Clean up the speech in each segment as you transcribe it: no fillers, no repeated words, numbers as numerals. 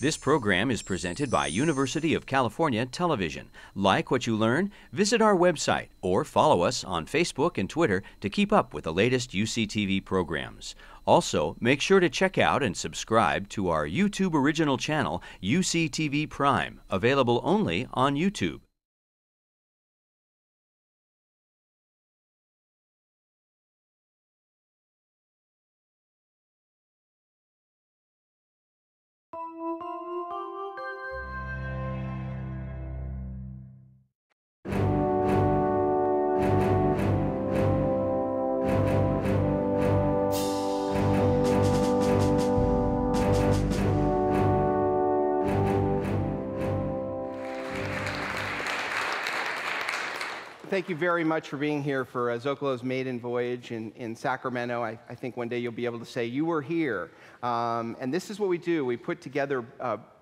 This program is presented by University of California Television. Like what you learn? Visit our website or follow us on Facebook and Twitter to keep up with the latest UCTV programs. Also, make sure to check out and subscribe to our YouTube original channel, UCTV Prime, available only on YouTube. Thank you very much for being here for Zocalo's maiden voyage in Sacramento. I think one day you'll be able to say, you were here. And this is what we do. We put together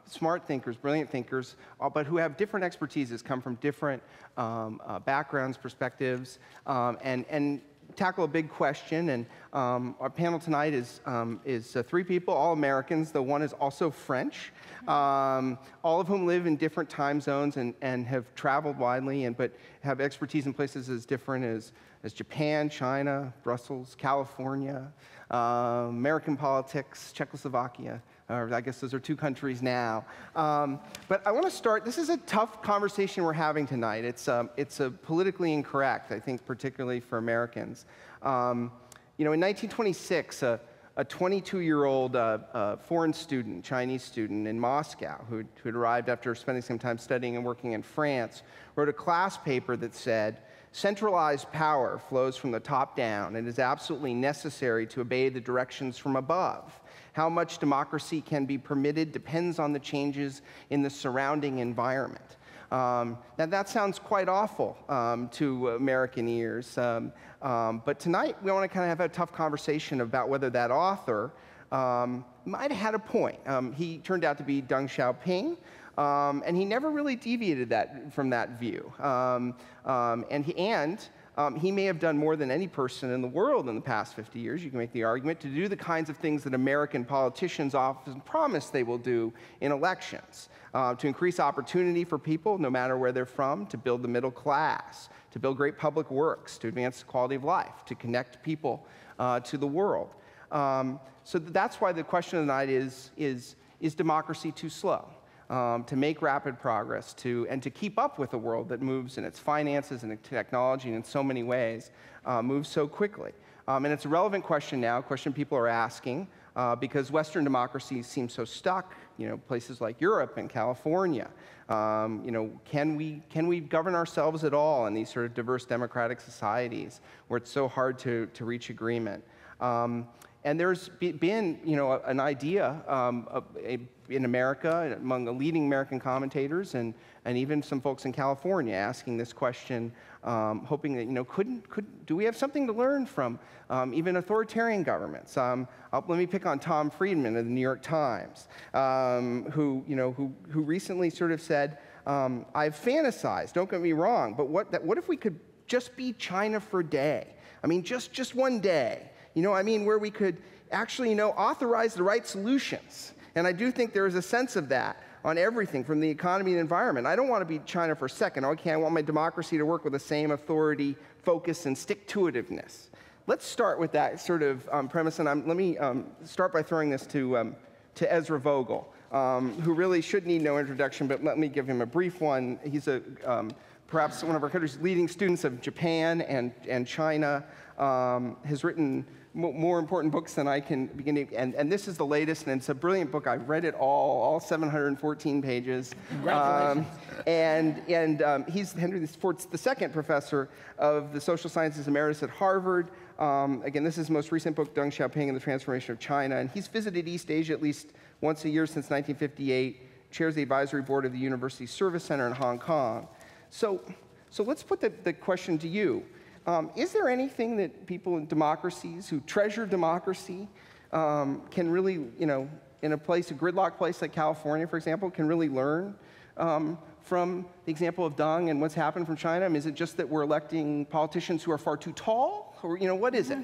smart thinkers, brilliant thinkers, but who have different expertises, come from different backgrounds, perspectives, and tackle a big question. And our panel tonight is three people, all Americans, though one is also French, all of whom live in different time zones and have traveled widely, but have expertise in places as different as Japan, China, Brussels, California, American politics, Czechoslovakia. I guess those are two countries now. But I want to start. This is a tough conversation we're having tonight. It's politically incorrect, I think, particularly for Americans. In 1926, a 22-year-old foreign student, Chinese student in Moscow, who had arrived after spending some time studying and working in France, wrote a class paper that said, "Centralized power flows from the top down and is absolutely necessary to obey the directions from above. How much democracy can be permitted depends on the changes in the surrounding environment." Now that sounds quite awful to American ears, but tonight we want to kind of have a tough conversation about whether that author might have had a point. He turned out to be Deng Xiaoping, and he never really deviated from that view. He may have done more than any person in the world in the past 50 years, you can make the argument, to do the kinds of things that American politicians often promise they will do in elections, to increase opportunity for people, no matter where they're from, to build the middle class, to build great public works, to advance the quality of life, to connect people to the world. So that's why the question of the night is democracy too slow? To make rapid progress, and to keep up with a world that moves in its finances and its technology and in so many ways moves so quickly. And it's a relevant question now, a question people are asking, because Western democracies seem so stuck, places like Europe and California. Can we govern ourselves at all in these sort of diverse democratic societies where it's so hard to reach agreement? And there's been, an idea in America, among the leading American commentators, and even some folks in California asking this question, hoping that, do we have something to learn from even authoritarian governments? Let me pick on Tom Friedman of the New York Times, who recently sort of said, "I've fantasized, don't get me wrong, but what if we could just be China for a day? I mean, just one day. Where we could actually, authorize the right solutions." And I do think there is a sense of that on everything from the economy and the environment. I don't want to be China for a second. Okay, I want my democracy to work with the same authority, focus, and stick-to-itiveness. Let's start with that sort of premise, and let me start by throwing this to Ezra Vogel, who really should need no introduction, but let me give him a brief one. He's perhaps one of our country's leading students of Japan and China, has written more important books than I can begin to, and this is the latest, and it's a brilliant book. I've read it all 714 pages. Congratulations. He's Henry Ford's the second professor of the social sciences emeritus at Harvard. Again, this is his most recent book, Deng Xiaoping and the Transformation of China, and he's visited East Asia at least once a year since 1958, chairs the advisory board of the University Service Center in Hong Kong. So let's put the question to you. Is there anything that people in democracies who treasure democracy can really, in a gridlock place like California, for example, can really learn from the example of Deng and what's happened from China? Is it just that we're electing politicians who are far too tall? Or, what is it?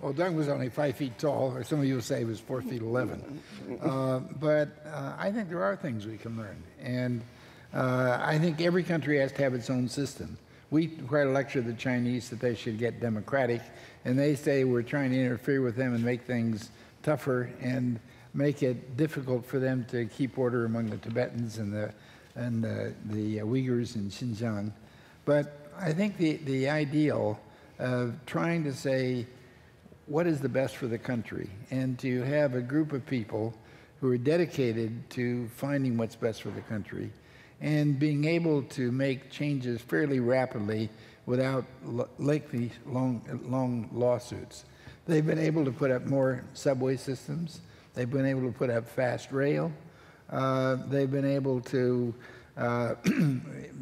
Well, Deng was only 5 feet tall, or some of you will say he was 4 feet 11. But I think there are things we can learn. And I think every country has to have its own system. We try to lecture the Chinese that they should get democratic, and they say we're trying to interfere with them and make things tougher and make it difficult for them to keep order among the Tibetans and the Uyghurs in Xinjiang. But I think the ideal of trying to say what is the best for the country and to have a group of people who are dedicated to finding what's best for the country and being able to make changes fairly rapidly without lengthy, long lawsuits. They've been able to put up more subway systems. They've been able to put up fast rail. They've been able to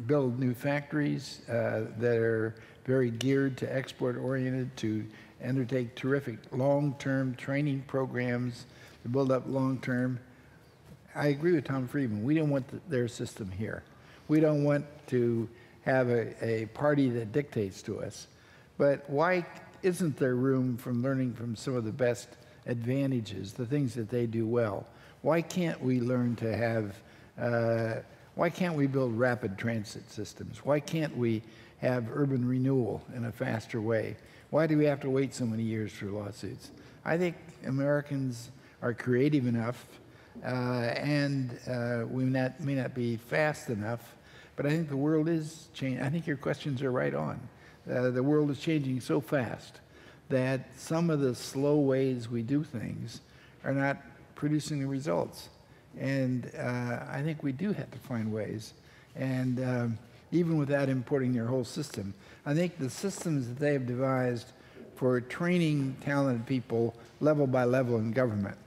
build new factories that are very geared to export-oriented, to undertake terrific long-term training programs to build up long-term. I agree with Tom Friedman. We don't want their system here. We don't want to have a party that dictates to us. But why isn't there room from learning from some of the best advantages, the things that they do well? Why can't we learn to have, why can't we build rapid transit systems? Why can't we have urban renewal in a faster way? Why do we have to wait so many years for lawsuits? I think Americans are creative enough, and we may not be fast enough, but I think the world is changing. I think your questions are right on. The world is changing so fast that some of the slow ways we do things are not producing the results. And I think we do have to find ways. And even without importing their whole system, I think the systems that they have devised for training talented people level by level in government,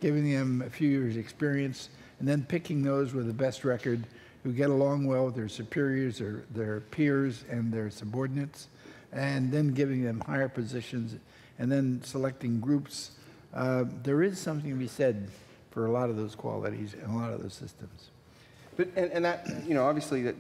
giving them a few years' experience, and then picking those with the best record who get along well with their superiors or their peers and their subordinates, and then giving them higher positions, and then selecting groups. There is something to be said for a lot of those qualities and a lot of those systems. But and that, you know, obviously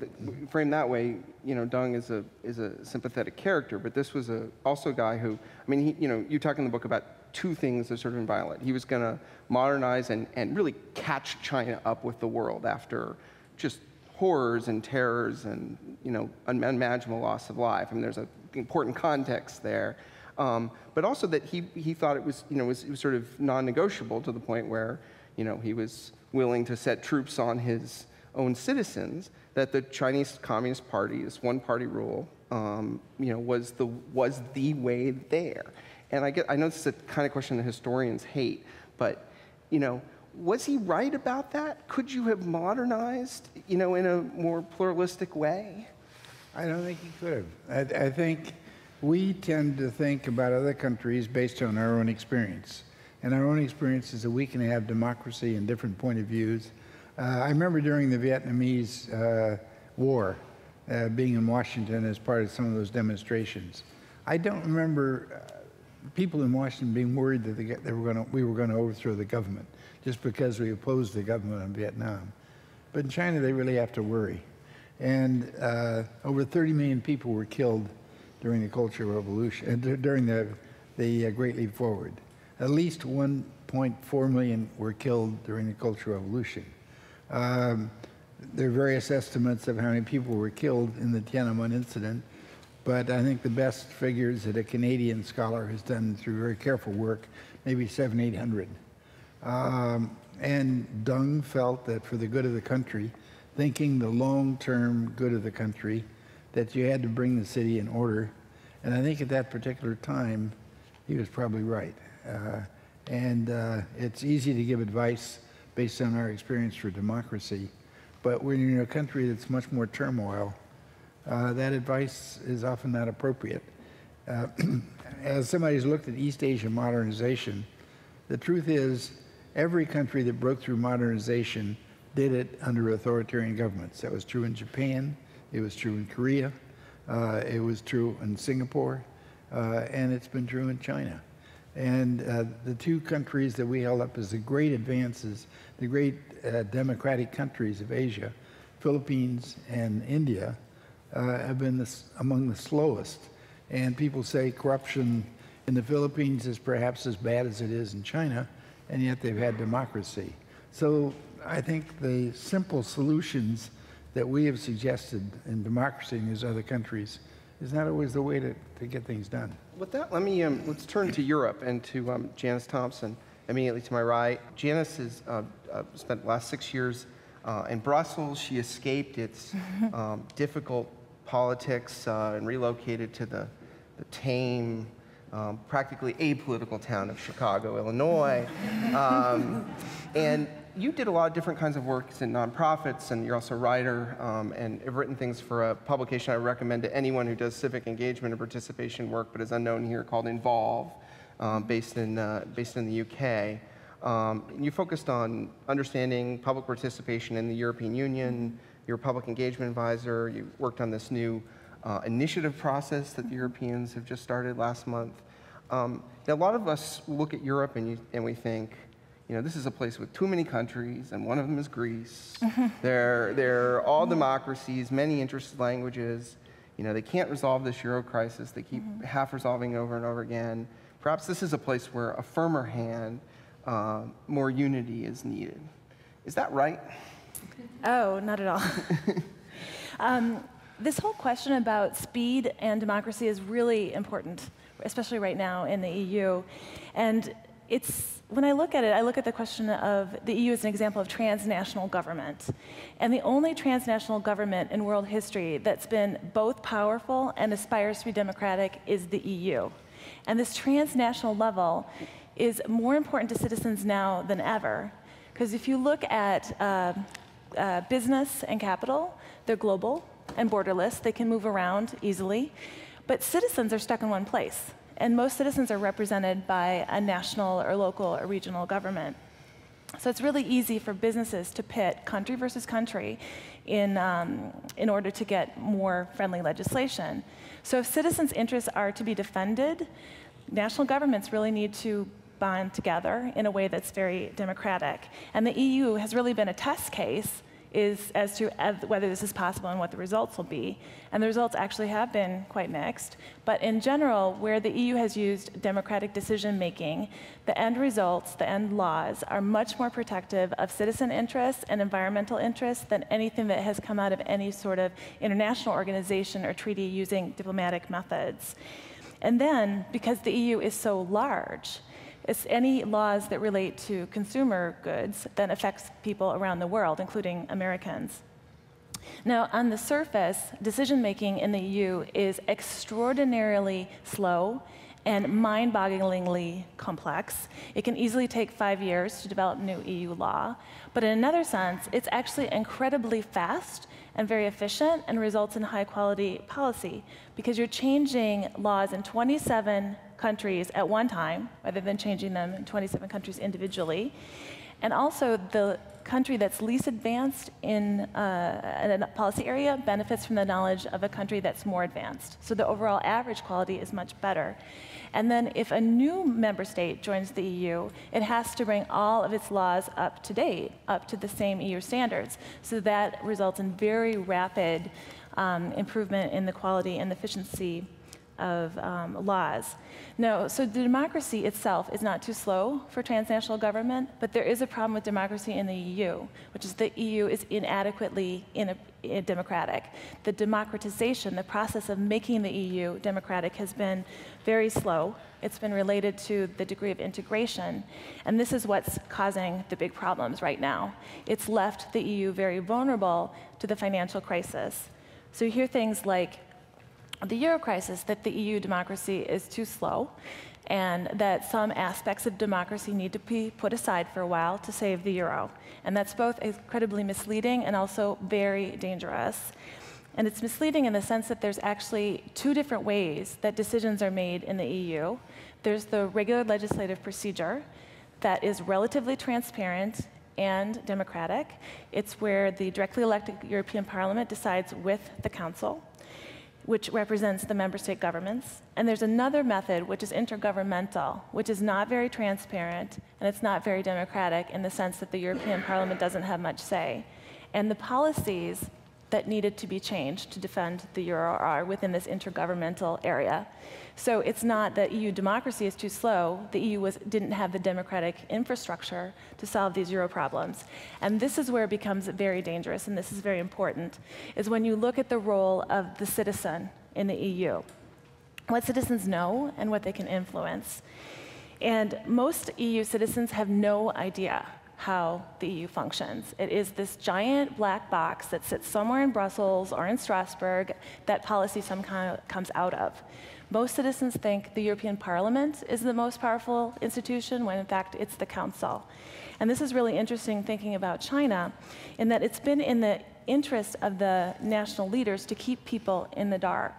framed that way, you know, Deng is a sympathetic character, but this was also a guy who, I mean, he, you know, you talk in the book about two things that sort of inviolate. He was going to modernize and really catch China up with the world after just horrors and terrors and, you know, unimaginable loss of life. I mean, there's an important context there. But also that he thought it was, you know, it was sort of non-negotiable to the point where, you know, he was willing to set troops on his own citizens, that the Chinese Communist Party, this one-party rule, you know, was the way there. And I know this is a kind of question that historians hate, but, you know, was he right about that? Could you have modernized, you know, in a more pluralistic way? I don't think he could have. I think we tend to think about other countries based on our own experience. And our own experience is that we can have democracy and different point of views. I remember during the Vietnamese War, being in Washington as part of some of those demonstrations. I don't remember people in Washington being worried that we were going to overthrow the government just because we opposed the government in Vietnam. But in China, they really have to worry. And over 30 million people were killed during the Cultural Revolution, during the Great Leap Forward. At least 1.4 million were killed during the Cultural Revolution. There are various estimates of how many people were killed in the Tiananmen incident, but I think the best figures that a Canadian scholar has done through very careful work, maybe 700, 800. And Deng felt that for the good of the country, thinking the long-term good of the country, that you had to bring the city in order. And I think at that particular time, he was probably right. It's easy to give advice based on our experience for democracy, but when you're in a country that's much more turmoil, that advice is often not appropriate. As somebody who's looked at East Asia modernization, the truth is every country that broke through modernization did it under authoritarian governments. That was true in Japan, it was true in Korea, it was true in Singapore, and it's been true in China. And the two countries that we held up as the great advances, the great democratic countries of Asia, Philippines and India, have been among the slowest. And people say corruption in the Philippines is perhaps as bad as it is in China, and yet they've had democracy. So I think the simple solutions that we have suggested in democracy in these other countries is not always the way to get things done. With that, let's turn to Europe and to Janice Thompson, immediately to my right. Janice has spent the last 6 years in Brussels. She escaped its difficult politics and relocated to the tame, practically apolitical town of Chicago, Illinois. And you did a lot of different kinds of work in nonprofits, and you're also a writer, and have written things for a publication I recommend to anyone who does civic engagement and participation work, but is unknown here, called Involve, based in the UK. You focused on understanding public participation in the European Union. You're a public engagement advisor. You worked on this new initiative process that the Europeans have just started last month. A lot of us look at Europe and we think, this is a place with too many countries, and one of them is Greece. They're all democracies, many interested languages. They can't resolve this Euro crisis. They keep half resolving over and over again. Perhaps this is a place where a firmer hand, more unity is needed. Is that right? Oh, not at all. This whole question about speed and democracy is really important, especially right now in the EU. And when I look at it, I look at the question of the EU as an example of transnational government. And the only transnational government in world history that's been both powerful and aspires to be democratic is the EU. And this transnational level is more important to citizens now than ever. Because if you look at business and capital, they're global and borderless. They can move around easily. But citizens are stuck in one place. And most citizens are represented by a national or local or regional government. So it's really easy for businesses to pit country versus country in order to get more friendly legislation. So if citizens' interests are to be defended, national governments really need to bond together in a way that's very democratic. And the EU has really been a test case as to whether this is possible and what the results will be. And the results actually have been quite mixed. But in general, where the EU has used democratic decision-making, the end results, the end laws, are much more protective of citizen interests and environmental interests than anything that has come out of any sort of international organization or treaty using diplomatic methods. And then, because the EU is so large, any laws that relate to consumer goods then affects people around the world, including Americans. Now, on the surface, decision-making in the EU is extraordinarily slow and mind-bogglingly complex. It can easily take 5 years to develop new EU law. But in another sense, it's actually incredibly fast and very efficient and results in high-quality policy, because you're changing laws in 27 countries at one time, rather than changing them in 27 countries individually. And also, the country that's least advanced in a policy area benefits from the knowledge of a country that's more advanced. So the overall average quality is much better. And then if a new member state joins the EU, it has to bring all of its laws up to date, up to the same EU standards. So that results in very rapid improvement in the quality and efficiency of laws. No, so the democracy itself is not too slow for transnational government, but there is a problem with democracy in the EU, which is the EU is inadequately democratic. The democratization, the process of making the EU democratic, has been very slow. It's been related to the degree of integration, and this is what's causing the big problems right now. It's left the EU very vulnerable to the financial crisis. So you hear things like the Euro crisis, that the EU democracy is too slow, and that some aspects of democracy need to be put aside for a while to save the euro. And that's both incredibly misleading and also very dangerous. And it's misleading in the sense that there's actually two different ways that decisions are made in the EU. There's the regular legislative procedure that is relatively transparent and democratic. It's where the directly elected European Parliament decides with the Council, which represents the member state governments. And there's another method, which is intergovernmental, which is not very transparent, and it's not very democratic in the sense that the European Parliament doesn't have much say. And the policies that needed to be changed to defend the euro are within this intergovernmental area. So it's not that EU democracy is too slow. The EU didn't have the democratic infrastructure to solve these euro problems. And this is where it becomes very dangerous, and this is very important, is when you look at the role of the citizen in the EU, what citizens know and what they can influence. And most EU citizens have no idea how the EU functions. It is this giant black box that sits somewhere in Brussels or in Strasbourg that policy somehow comes out of. Most citizens think the European Parliament is the most powerful institution, when in fact it's the Council. And this is really interesting thinking about China, in that it's been in the interest of the national leaders to keep people in the dark.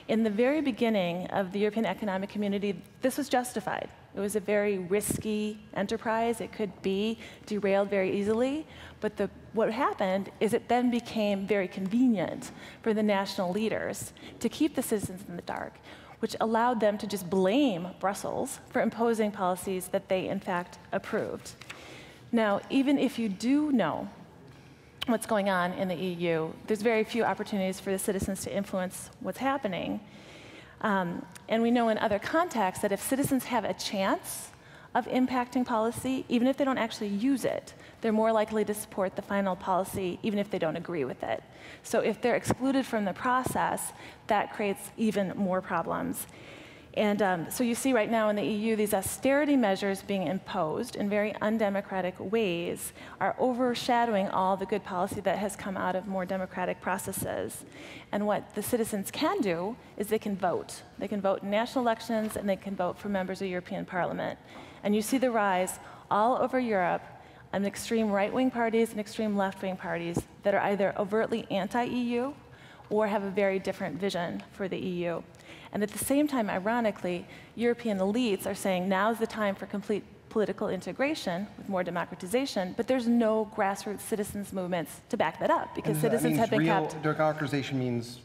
In the very beginning of the European Economic Community, this was justified. It was a very risky enterprise. It could be derailed very easily. But what happened is it then became very convenient for the national leaders to keep the citizens in the dark, which allowed them to just blame Brussels for imposing policies that they, in fact, approved. Now, even if you do know what's going on in the EU, there's very few opportunities for the citizens to influence what's happening. And we know in other contexts that if citizens have a chance of impacting policy, even if they don't actually use it, they're more likely to support the final policy, even if they don't agree with it. So if they're excluded from the process, that creates even more problems. And so you see right now in the EU, these austerity measures being imposed in very undemocratic ways are overshadowing all the good policy that has come out of more democratic processes. And what the citizens can do is they can vote. They can vote in national elections, and they can vote for members of the European Parliament. And you see the rise all over Europe of extreme right-wing parties and extreme left-wing parties that are either overtly anti-EU or have a very different vision for the EU. And at the same time, ironically, European elites are saying now's the time for complete political integration with more democratization, but there's no grassroots citizens movements to back that up, because citizens have been kept. Democratization means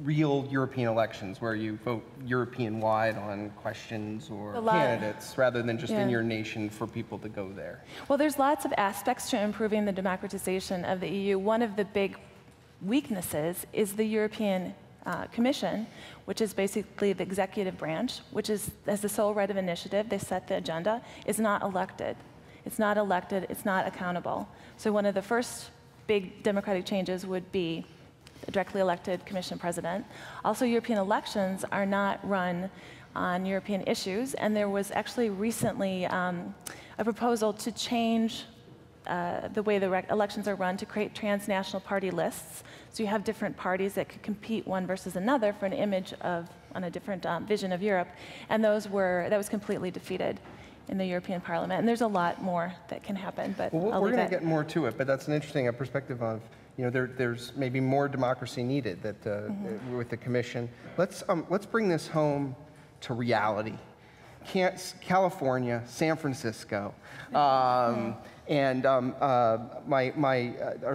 real European elections where you vote European-wide on questions or candidates rather than just in your nation for people to go there. Well, there's lots of aspects to improving the democratization of the EU. One of the big weaknesses is the European Commission, which is basically the executive branch, which has the sole right of initiative. They set the agenda, is not elected. It's not elected, it's not accountable. So one of the first big democratic changes would be a directly elected Commission president. Also, European elections are not run on European issues, and there was actually recently a proposal to change the way the elections are run to create transnational party lists. So you have different parties that could compete one versus another for an image on a different vision of Europe. And that was completely defeated in the European Parliament. And there's a lot more that can happen, but well, we're going to get more to it, but that's an interesting perspective of, there's maybe more democracy needed with the Commission. Let's bring this home to reality. California, San Francisco. And our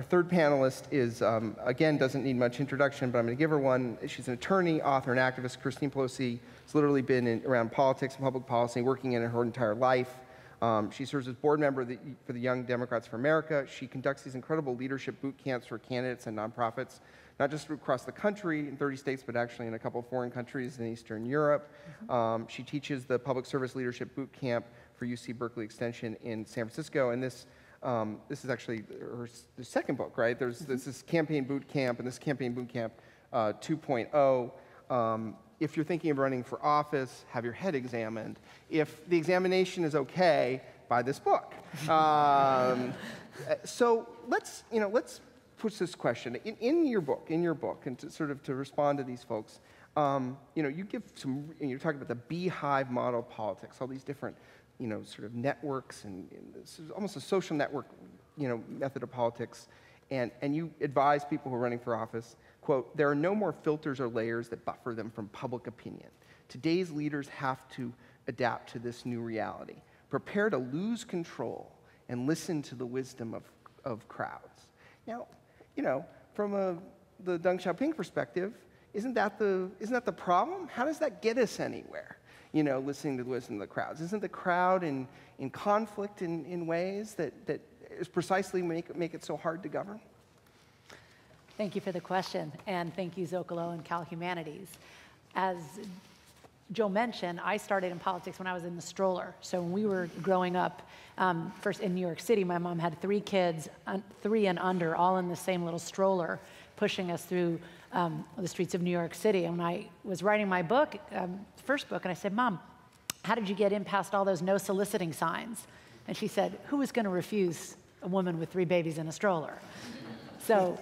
third panelist is, again, doesn't need much introduction, but I'm going to give her one. She's an attorney, author, and activist. Christine Pelosi has literally been around politics and public policy, working in her entire life. She serves as board member for the Young Democrats for America. She conducts these incredible leadership boot camps for candidates and nonprofits, not just across the country in 30 states, but actually in a couple of foreign countries in Eastern Europe. She teaches the Public Service Leadership Boot Camp for UC Berkeley Extension in San Francisco, and this is actually her second book, right? There's this Campaign Boot Camp, and this Campaign Boot Camp 2.0. If you're thinking of running for office, have your head examined. If the examination is okay, buy this book. So let's push this question in your book, and to respond to these folks. You give some. You're talking about the beehive model of politics, all these different, sort of networks, and this is almost a social network, method of politics. And you advise people who are running for office, quote, "There are no more filters or layers that buffer them from public opinion. Today's leaders have to adapt to this new reality. Prepare to lose control and listen to the wisdom of crowds." Now, from the Deng Xiaoping perspective, isn't that the problem? How does that get us anywhere? Listening to the wisdom of the crowds. Isn't the crowd in conflict in ways that is precisely make it so hard to govern? Thank you for the question, and thank you, Zocalo and Cal Humanities. As Joe mentioned, I started in politics when I was in the stroller. So when we were growing up, first in New York City, my mom had 3 kids, 3 and under, all in the same little stroller, pushing us through the streets of New York City. And when I was writing my book, first book, and I said, Mom, how did you get in past all those no soliciting signs? And she said, who was going to refuse a woman with 3 babies in a stroller? So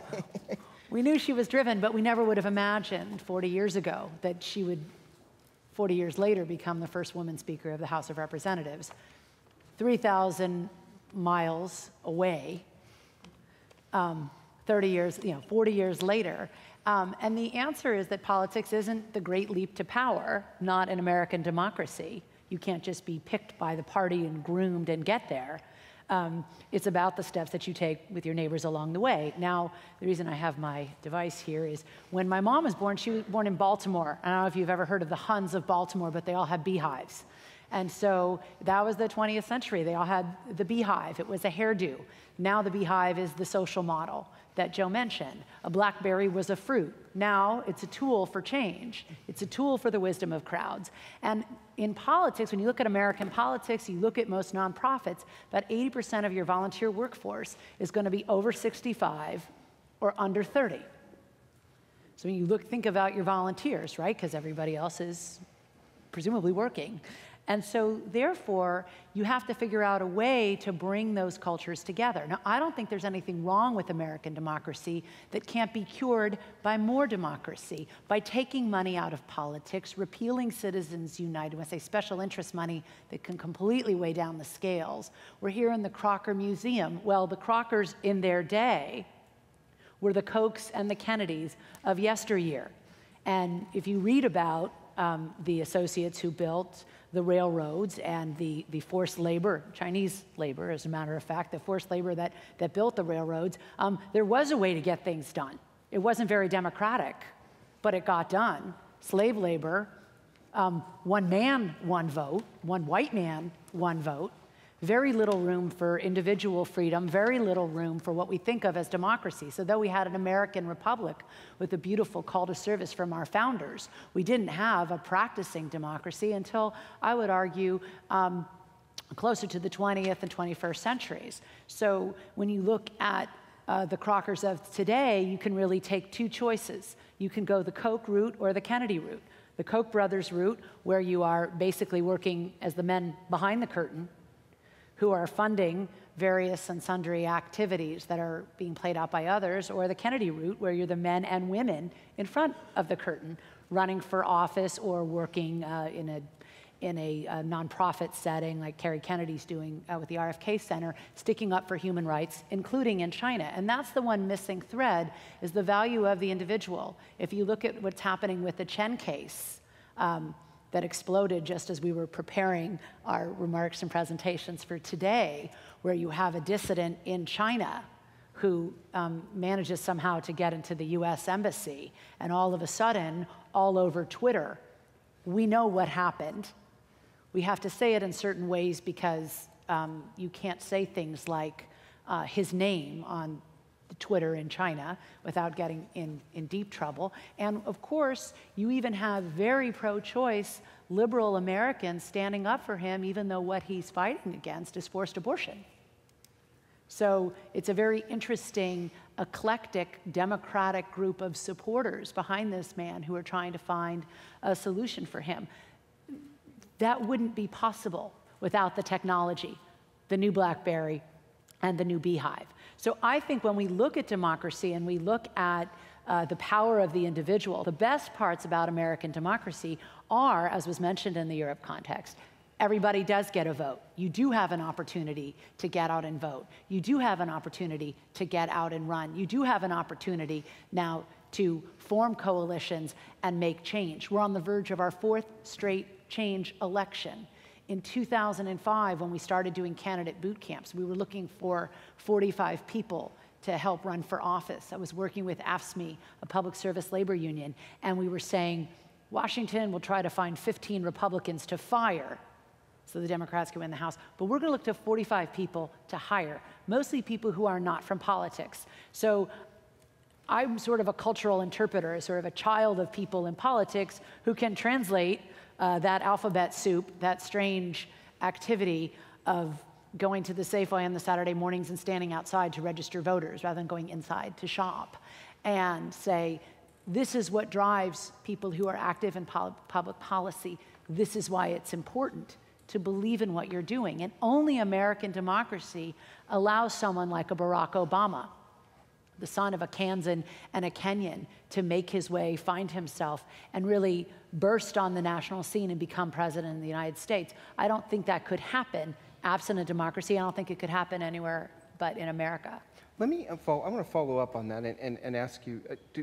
we knew she was driven, but we never would have imagined 40 years ago that she would 40 years later become the first woman Speaker of the House of Representatives. 3,000 miles away, 40 years later. And the answer is that politics isn't the great leap to power, not in American democracy. You can't just be picked by the party and groomed and get there. It's about the steps that you take with your neighbors along the way. Now, the reason I have my device here is when my mom was born, she was born in Baltimore. I don't know if you've ever heard of the Huns of Baltimore, but they all have beehives. And so that was the 20th century. They all had the beehive. It was a hairdo. Now the beehive is the social model that Joe mentioned. A BlackBerry was a fruit. Now it's a tool for change. It's a tool for the wisdom of crowds. And in politics, when you look at American politics, you look at most nonprofits, about 80% of your volunteer workforce is going to be over 65 or under 30. So when you think about your volunteers, right? Because everybody else is presumably working. And so, therefore, you have to figure out a way to bring those cultures together. Now, I don't think there's anything wrong with American democracy that can't be cured by more democracy, by taking money out of politics, repealing Citizens United, when I say special interest money that can completely weigh down the scales. We're here in the Crocker Museum. Well, the Crockers in their day were the Kochs and the Kennedys of yesteryear. And if you read about the associates who built the railroads and the forced labor, Chinese labor, as a matter of fact, the forced labor that built the railroads, there was a way to get things done. It wasn't very democratic, but it got done. Slave labor, one man, one vote, one white man, one vote. Very little room for individual freedom, very little room for what we think of as democracy. So though we had an American republic with a beautiful call to service from our founders, we didn't have a practicing democracy until, I would argue, closer to the 20th and 21st centuries. So when you look at the Crockers of today, you can really take 2 choices. You can go the Koch route or the Kennedy route. The Koch brothers route, where you are basically working as the men behind the curtain, who are funding various and sundry activities that are being played out by others, or the Kennedy route, where you're the men and women in front of the curtain, running for office or working in a nonprofit setting like Kerry Kennedy's doing with the RFK Center, sticking up for human rights, including in China. And that's the one missing thread, is the value of the individual. If you look at what's happening with the Chen case, that exploded just as we were preparing our remarks and presentations for today, where you have a dissident in China who manages somehow to get into the US embassy, and all of a sudden, all over Twitter, we know what happened. We have to say it in certain ways because you can't say things like his name on Twitter in China without getting in deep trouble. And of course, you even have very pro-choice liberal Americans standing up for him, even though what he's fighting against is forced abortion. So it's a very interesting, eclectic, democratic group of supporters behind this man who are trying to find a solution for him. That wouldn't be possible without the technology, the new BlackBerry, and the new beehive. So I think when we look at democracy and we look at the power of the individual, the best parts about American democracy are, as was mentioned in the Europe context, everybody does get a vote. You do have an opportunity to get out and vote. You do have an opportunity to get out and run. You do have an opportunity now to form coalitions and make change. We're on the verge of our 4th straight change election. In 2005, when we started doing candidate boot camps, we were looking for 45 people to help run for office. I was working with AFSCME, a public service labor union, and we were saying, Washington will try to find 15 Republicans to fire so the Democrats can win the House, but we're going to look to 45 people to hire, mostly people who are not from politics. So I'm sort of a cultural interpreter, sort of a child of people in politics who can translate that alphabet soup, that strange activity of going to the Safeway on the Saturday mornings and standing outside to register voters rather than going inside to shop, and say, this is what drives people who are active in public policy. This is why it's important to believe in what you're doing. And only American democracy allows someone like a Barack Obama, the son of a Kansan and a Kenyan, to make his way, find himself, and really burst on the national scene and become president of the United States. I don't think that could happen absent a democracy. I don't think it could happen anywhere but in America. Let me I want to follow up on that and ask you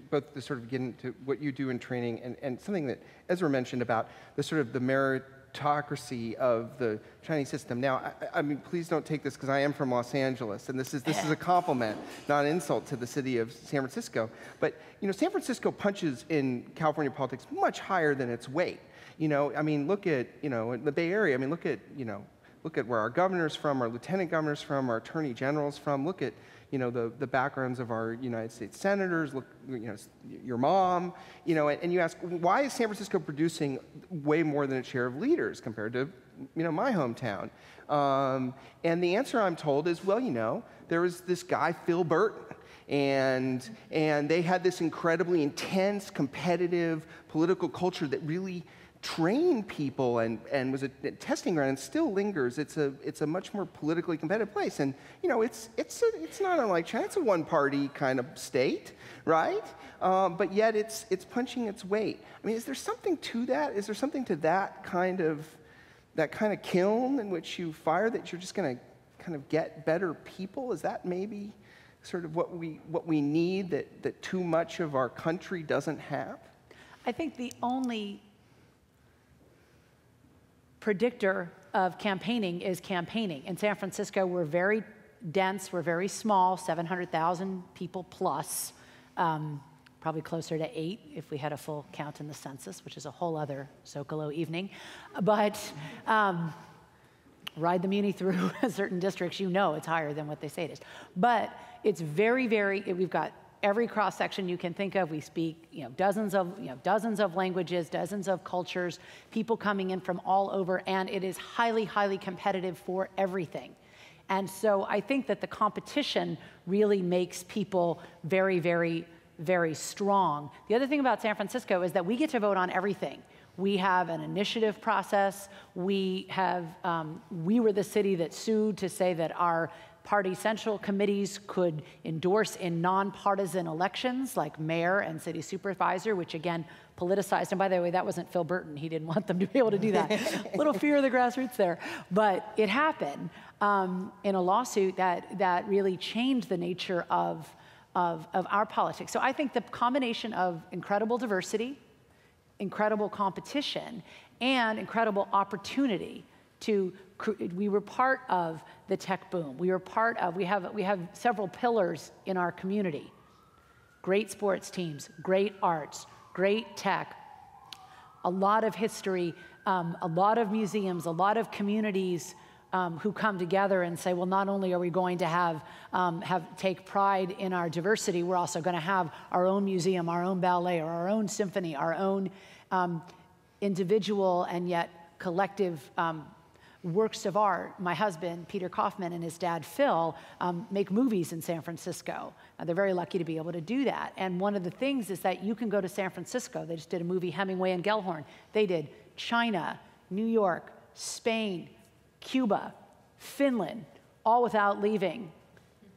both to sort of get into what you do in training and something that Ezra mentioned about the sort of the meritocracy of the Chinese system. Now, I mean, please don't take this because I am from Los Angeles, and this is a compliment, not an insult to the city of San Francisco. But you know, San Francisco punches in California politics much higher than its weight. You know, I mean, look at the Bay Area. I mean, look at where our governor's from, our lieutenant governor's from, our attorney general's from. Look at the backgrounds of our United States senators, look, your mom, and you ask, why is San Francisco producing way more than its share of leaders compared to, my hometown? And the answer I'm told is, well, there was this guy, Phil Burton, and they had this incredibly intense, competitive political culture that really train people and was a testing ground and still lingers. It's a much more politically competitive place, and it's not unlike China. It's a one-party kind of state, right? But yet it's punching its weight. I mean, is there something to that? Is there something to that kind of kiln in which you fire that you're just going to kind of get better people? Is that maybe sort of what we need that too much of our country doesn't have? I think the only predictor of campaigning is campaigning. In San Francisco, we're very dense, we're very small, 700,000 people plus, probably closer to 8 if we had a full count in the census, which is a whole other Zocalo evening. But ride the Muni through certain districts, it's higher than what they say it is. But it's very, we've got every cross-section you can think of. We speak dozens of languages, dozens of cultures, people coming in from all over, and it is highly, highly competitive for everything. And so I think that the competition really makes people very, very, very strong. The other thing about San Francisco is that we get to vote on everything. We have an initiative process. We were the city that sued to say that our party central committees could endorse in nonpartisan elections like mayor and city supervisor, which again politicized. And by the way, that wasn't Phil Burton. He didn't want them to be able to do that. A little fear of the grassroots there. But it happened in a lawsuit that really changed the nature of our politics. So I think the combination of incredible diversity, incredible competition, and incredible opportunity we were part of the tech boom. We have several pillars in our community. Great sports teams, great arts, great tech, a lot of history, a lot of museums, a lot of communities who come together and say, well, not only are we going to take pride in our diversity, we're also going to have our own museum, our own ballet, or our own symphony, our own individual and yet collective works of art. My husband, Peter Kaufman, and his dad, Phil, make movies in San Francisco. They're very lucky to be able to do that. And one of the things is that you can go to San Francisco. They just did a movie, Hemingway and Gellhorn. They did China, New York, Spain, Cuba, Finland, all without leaving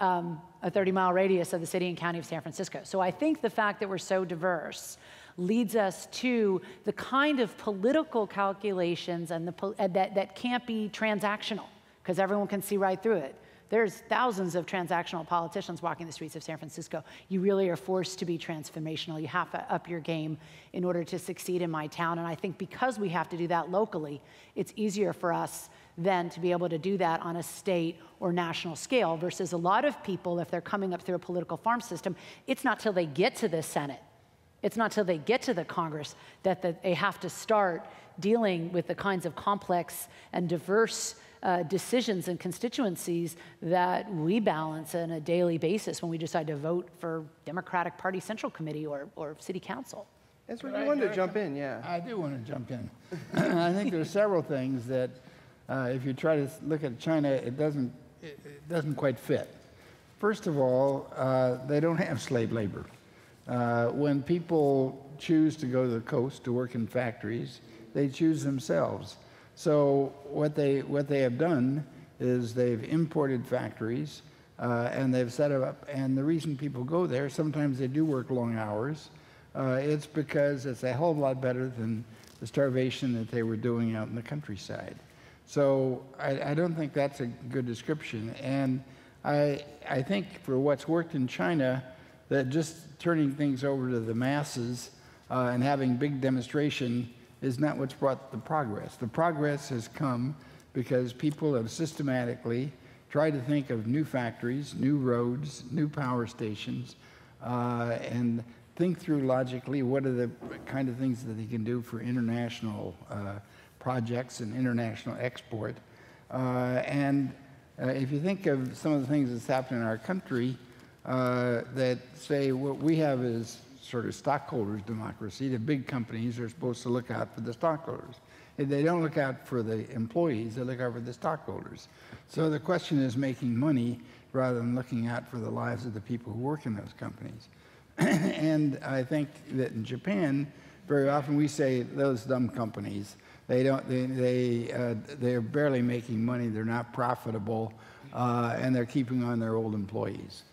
a 30-mile radius of the city and county of San Francisco. So I think the fact that we're so diverse leads us to the kind of political calculations and that can't be transactional, because everyone can see right through it. There's thousands of transactional politicians walking the streets of San Francisco. You really are forced to be transformational. You have to up your game in order to succeed in my town. And I think because we have to do that locally, it's easier for us than to be able to do that on a state or national scale, versus a lot of people, if they're coming up through a political farm system, it's not till they get to the Senate, it's not till they get to the Congress that they have to start dealing with the kinds of complex and diverse decisions and constituencies that we balance on a daily basis when we decide to vote for Democratic Party Central Committee or City Council. Ezra, you wanted to jump in, yeah. I do want to jump in. I think there's several things that, if you try to look at China, it doesn't quite fit. First of all, they don't have slave labor. When people choose to go to the coast to work in factories, they choose themselves. So what they have done is they've imported factories and they've set it up. And the reason people go there, sometimes they do work long hours. It's because it's a hell of a lot better than the starvation that they were doing out in the countryside. So I don't think that's a good description. And I think for what's worked in China, that just turning things over to the masses and having big demonstration is not what's brought the progress. The progress has come because people have systematically tried to think of new factories, new roads, new power stations, and think through logically what are the kind of things that they can do for international projects and international export. If you think of some of the things that's happened in our country that say what we have is sort of stockholders democracy, the big companies are supposed to look out for the stockholders. If they don't look out for the employees, they look out for the stockholders. So the question is making money rather than looking out for the lives of the people who work in those companies. And I think that in Japan, very often we say those dumb companies, they're barely making money, they're not profitable, and they're keeping on their old employees.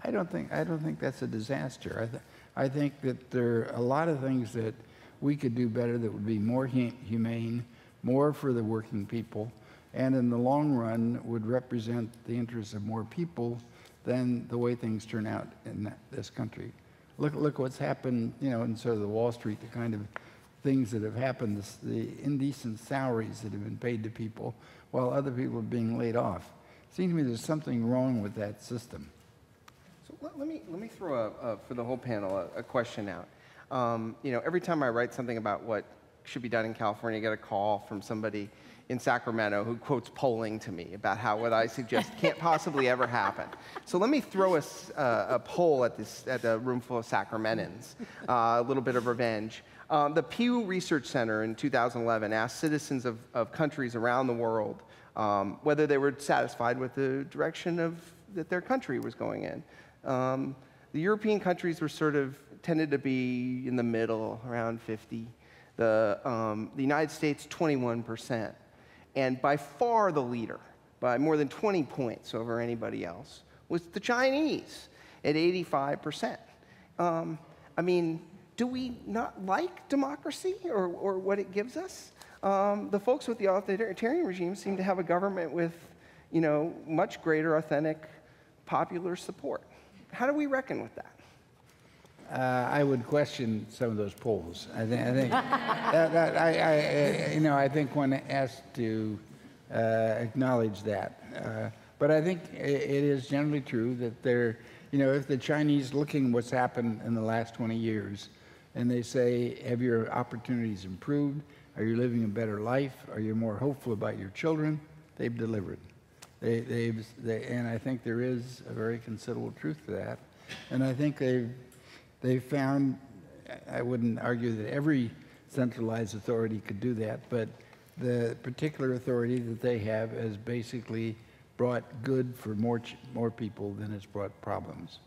I don't think that's a disaster. I think that there are a lot of things that we could do better that would be more humane, more for the working people, and in the long run would represent the interests of more people than the way things turn out in this country. Look what's happened, in sort of the Wall Street, the kind of things that have happened, the indecent salaries that have been paid to people while other people are being laid off. It seems to me there's something wrong with that system. So let me throw for the whole panel a question out. Every time I write something about what should be done in California, I get a call from somebody in Sacramento who quotes polling to me about how what I suggest can't possibly ever happen. So let me throw a poll at the room full of Sacramentans, a little bit of revenge. The Pew Research Center in 2011 asked citizens of countries around the world whether they were satisfied with the direction that their country was going in. The European countries were tended to be in the middle, around 50. The United States, 21%. And by far the leader, by more than 20 points over anybody else, was the Chinese at 85%. Do we not like democracy or what it gives us? The folks with the authoritarian regime seem to have a government with, much greater authentic popular support. How do we reckon with that? I would question some of those polls. I think one has to acknowledge that. But I think it is generally true that if the Chinese looking what's happened in the last 20 years, and they say, have your opportunities improved? Are you living a better life? Are you more hopeful about your children? They've delivered. And I think there is a very considerable truth to that. And I think they've found, I wouldn't argue that every centralized authority could do that, but the particular authority that they have has basically brought good for more people than it's brought problems.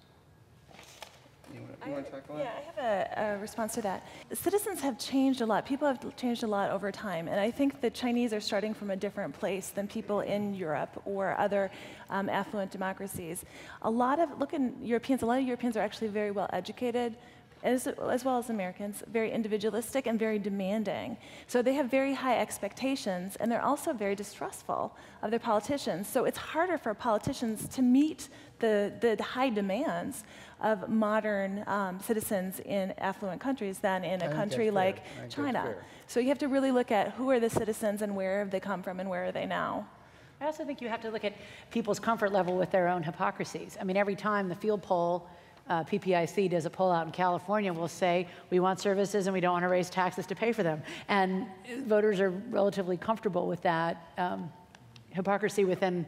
You want to tackle that? Yeah, I have a response to that. Citizens have changed a lot. People have changed a lot over time, and I think the Chinese are starting from a different place than people in Europe or other affluent democracies. Look in Europeans, a lot of Europeans are actually very well educated, as well as Americans, very individualistic and very demanding. So they have very high expectations, and they're also very distrustful of their politicians. So it's harder for politicians to meet the high demands of modern citizens in affluent countries than in a country like China. So you have to really look at who are the citizens and where have they come from and where are they now. I also think you have to look at people's comfort level with their own hypocrisies. I mean, every time the field poll, PPIC does a poll out in California, will say we want services and we don't want to raise taxes to pay for them. And voters are relatively comfortable with that hypocrisy within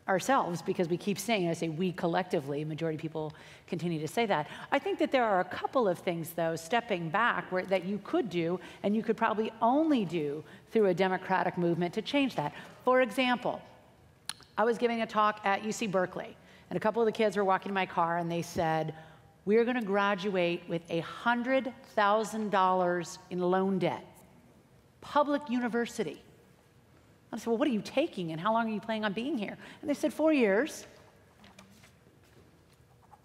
ourselves, because we keep saying, I say we collectively, majority of people continue to say that. I think that there are a couple of things, though, stepping back, that you could do, and you could probably only do through a democratic movement to change that. For example, I was giving a talk at UC Berkeley, and a couple of the kids were walking in my car, and they said, we're going to graduate with $100,000 in loan debt. Public university. I said, well, what are you taking, and how long are you planning on being here? And they said, 4 years.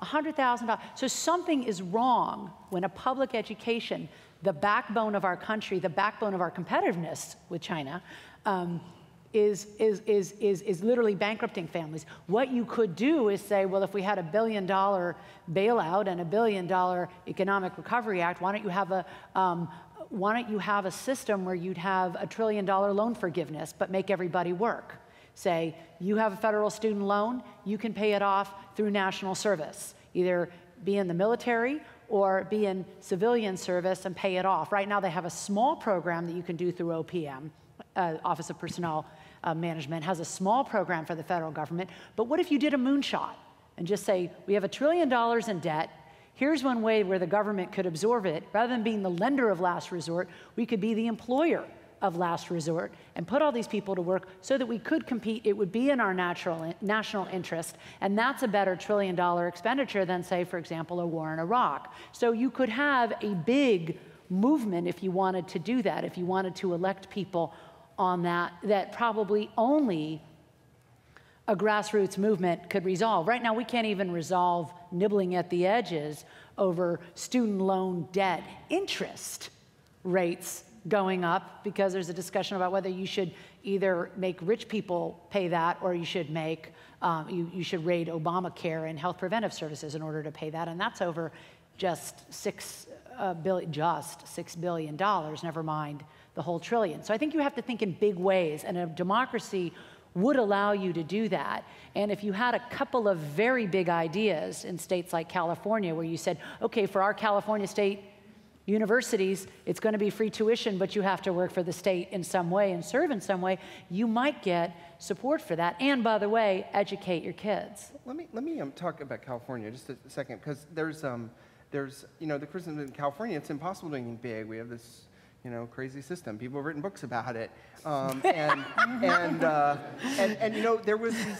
$100,000. So something is wrong when a public education, the backbone of our country, the backbone of our competitiveness with China, is literally bankrupting families. What you could do is say, well, if we had $1 billion bailout and $1 billion Economic Recovery Act, why don't you have a system where you'd have $1 trillion loan forgiveness, but make everybody work? Say, you have a federal student loan, you can pay it off through national service. Either be in the military or be in civilian service and pay it off. Right now they have a small program that you can do through OPM, Office of Personnel Management, has a small program for the federal government. But what if you did a moonshot and just say, we have $1 trillion in debt, here's one way where the government could absorb it. Rather than being the lender of last resort, we could be the employer of last resort and put all these people to work so that we could compete. It would be in our national interest, and that's a better $1 trillion expenditure than, say, for example, a war in Iraq. So you could have a big movement if you wanted to do that, if you wanted to elect people on that probably only a grassroots movement could resolve. Right now, we can't even resolve nibbling at the edges over student loan debt interest rates going up, because there's a discussion about whether you should either make rich people pay that, or you should make you should raid Obamacare and health preventive services in order to pay that, and that's over just $6 billion, never mind the whole trillion. So I think you have to think in big ways, and a democracy would allow you to do that. And if you had a couple of very big ideas in states like California, where you said, okay, for our California state universities, it's going to be free tuition, but you have to work for the state in some way and serve in some way, you might get support for that. And by the way, educate your kids. Let me talk about California just a second, because there's the criticism in California, it's impossible to do anything big. We have this crazy system. People have written books about it,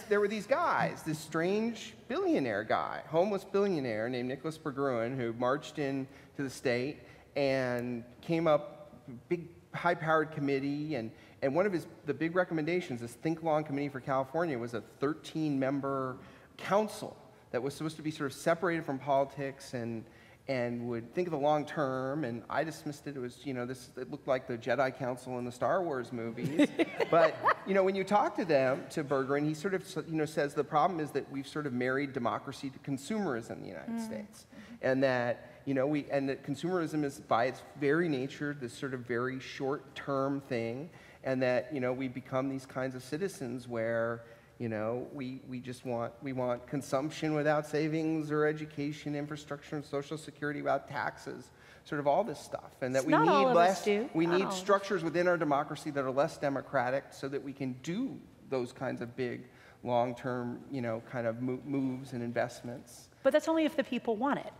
there were these guys, this strange billionaire guy, homeless billionaire named Nicholas Berggruen, who marched in to the state and came up, big high-powered committee, and one of the big recommendations, this Think Long Committee for California, was a 13-member council that was supposed to be sort of separated from politics and would think of the long term, and I dismissed it. It was, it looked like the Jedi Council in the Star Wars movies. But, when you talk to Berggruen, he sort of, says the problem is that we've sort of married democracy to consumerism in the United States. And that, that consumerism is by its very nature this sort of very short-term thing, and that, we become these kinds of citizens where, we want consumption without savings, or education, infrastructure, and social security without taxes, sort of all this stuff, and that we need structures within our democracy that are less democratic, so that we can do those kinds of big, long-term, kind of moves and investments. But that's only if the people want it.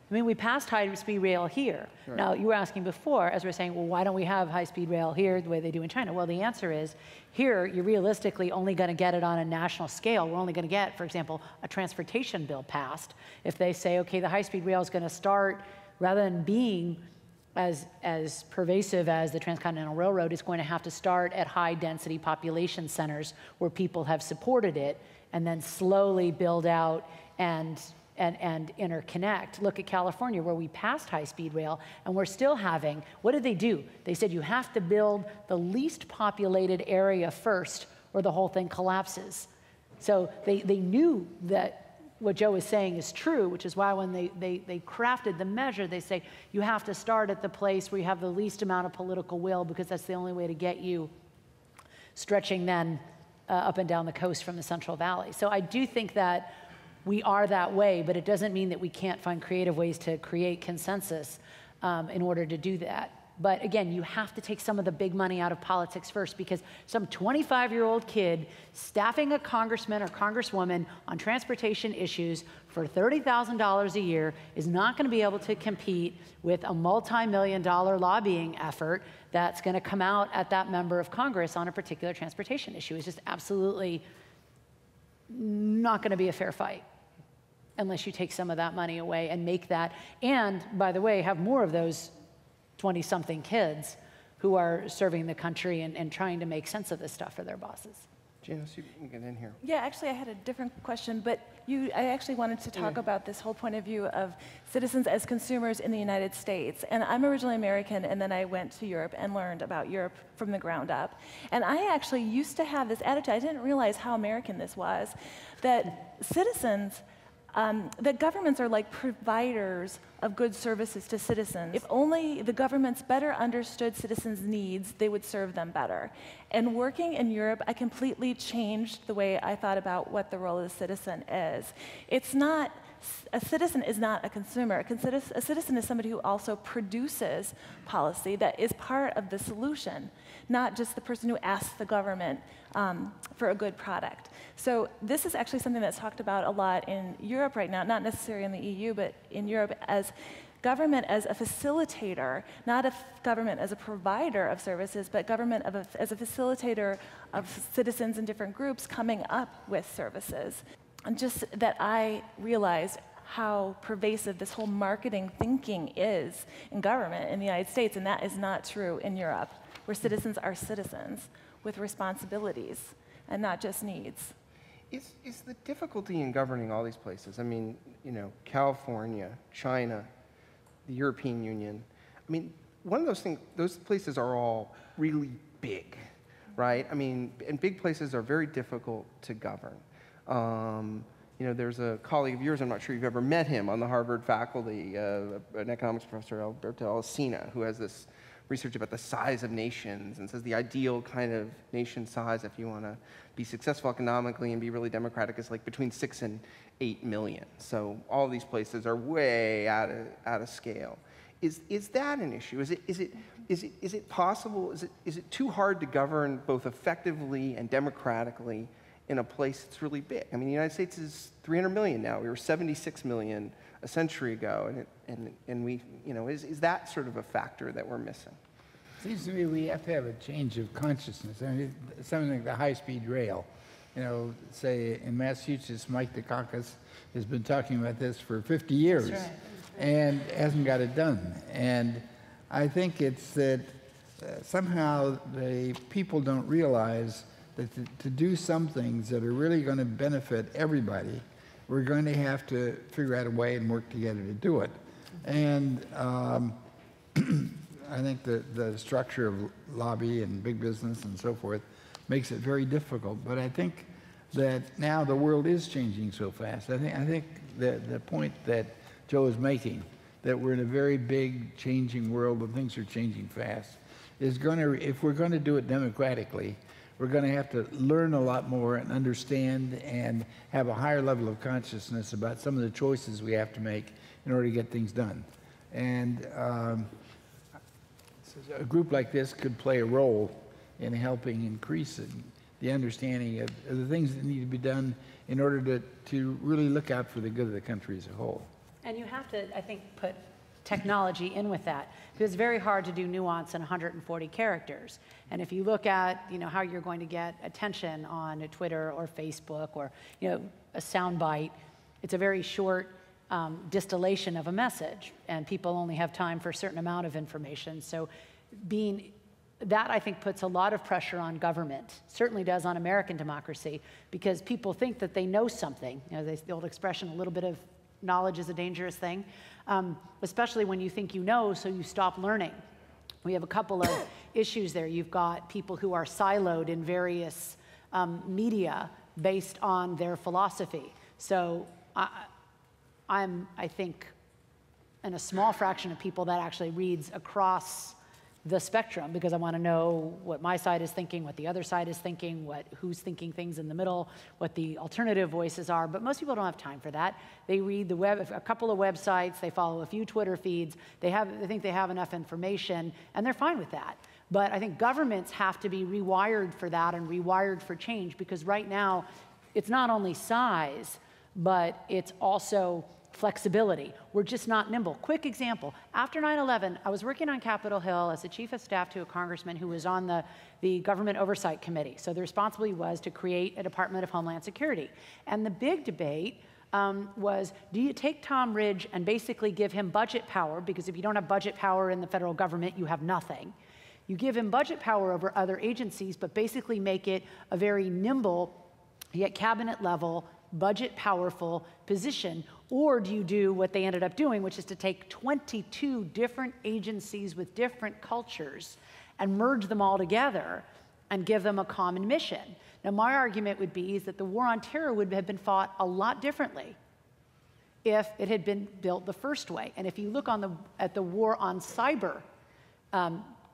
I mean, we passed HighSpeed Rail here. Right. Now, you were asking before, as we're saying, well, why don't we have HighSpeed Rail here the way they do in China? Well, the answer is, here, you're realistically only going to get it on a national scale. We're only going to get, for example, a transportation bill passed. If they say, okay, the HighSpeed Rail is going to start, rather than being as pervasive as the Transcontinental Railroad, it's going to have to start at high-density population centers where people have supported it, and then slowly build out and interconnect. Look at California, where we passed high-speed rail, and we're still having, what did they do? They said you have to build the least populated area first, or the whole thing collapses. So they knew that what Joe is saying is true, which is why when they crafted the measure, they say you have to start at the place where you have the least amount of political will, because that's the only way to get you stretching then up and down the coast from the Central Valley. So I do think that we are that way, but it doesn't mean that we can't find creative ways to create consensus in order to do that. But again, you have to take some of the big money out of politics first, because some 25-year-old kid staffing a congressman or congresswoman on transportation issues for $30,000 a year is not going to be able to compete with a multi-million-dollar lobbying effort that's going to come out at that member of Congress on a particular transportation issue. It's just absolutely not going to be a fair fight unless you take some of that money away and make that, and by the way, have more of those 20-something kids who are serving the country and trying to make sense of this stuff for their bosses. Janice, you can get in here. Yeah, actually, I had a different question, but I actually wanted to talk about this whole point of view of citizens as consumers in the United States. And I'm originally American, and then I went to Europe and learned about Europe from the ground up. And I actually used to have this attitude, I didn't realize how American this was, that citizens, that governments are like providers of good services to citizens. If only the governments better understood citizens' needs, they would serve them better. And working in Europe, I completely changed the way I thought about what the role of the citizen is. It's not, a citizen is not a consumer. A citizen is somebody who also produces policy that is part of the solution, not just the person who asks the government for a good product. So this is actually something that's talked about a lot in Europe right now, not necessarily in the EU, but in Europe, as government as a facilitator, not a government as a provider of services, but government as a facilitator of citizens in different groups coming up with services. And just that I realized how pervasive this whole marketing thinking is in government in the United States, and that is not true in Europe, where citizens are citizens with responsibilities and not just needs. Is the difficulty in governing all these places, I mean, you know, California, China, the European Union, I mean, one of those things, those places are all really big, right? I mean, and big places are very difficult to govern. You know, there's a colleague of yours, I'm not sure you've ever met him, on the Harvard faculty, an economics professor, Alberto Alsina, who has this research about the size of nations and says the ideal kind of nation size, if you want to be successful economically and be really democratic, is like between 6 and 8 million. So all these places are way out of scale. Is that an issue? Is it possible? Is it too hard to govern both effectively and democratically in a place that's really big? I mean, the United States is 300 million now. We were 76 million a century ago, and we, you know, is that sort of a factor that we're missing? Seems to me we have to have a change of consciousness. I mean, something like the HighSpeed Rail. You know, say in Massachusetts, Mike Dukakis has been talking about this for 50 years. That's right. And hasn't got it done. And I think it's that somehow the people don't realize that to do some things that are really going to benefit everybody, we're going to have to figure out a way and work together to do it. And I think the structure of lobby and big business and so forth makes it very difficult. But I think that now the world is changing so fast. I think the point that Joe is making, that we're in a very big changing world and things are changing fast, is going to, if we're going to do it democratically, we're going to have to learn a lot more and understand and have a higher level of consciousness about some of the choices we have to make in order to get things done. And a group like this could play a role in helping increase the understanding of the things that need to be done in order to really look out for the good of the country as a whole. And you have to, I think, put technology in with that, because it's very hard to do nuance in 140 characters. And if you look at, you know, how you're going to get attention on Twitter or Facebook or, you know, a soundbite, it's a very short distillation of a message, and people only have time for a certain amount of information. So that, I think, puts a lot of pressure on government, certainly does on American democracy, because people think that they know something. You know, the old expression, a little bit of knowledge is a dangerous thing, especially when you think you know, so you stop learning. We have a couple of issues there. You've got people who are siloed in various media based on their philosophy. So I'm, I think, in a small fraction of people that actually reads across the spectrum, because I want to know what my side is thinking, what the other side is thinking, who's thinking things in the middle, what the alternative voices are. But most people don't have time for that. They read a couple of websites, they follow a few Twitter feeds, they think they have enough information, and they're fine with that. But I think governments have to be rewired for that and rewired for change, because right now it's not only size, but it's also flexibility. We're just not nimble. Quick example, after 9/11, I was working on Capitol Hill as a chief of staff to a congressman who was on the Government Oversight Committee. So the responsibility was to create a Department of Homeland Security. And the big debate was, do you take Tom Ridge and basically give him budget power? Because if you don't have budget power in the federal government, you have nothing. You give him budget power over other agencies, but basically make it a very nimble, yet cabinet level, budget powerful position. Or do you do what they ended up doing, which is to take 22 different agencies with different cultures and merge them all together and give them a common mission? Now, my argument would be is that the war on terror would have been fought a lot differently if it had been built the first way. And if you look at the war on cyber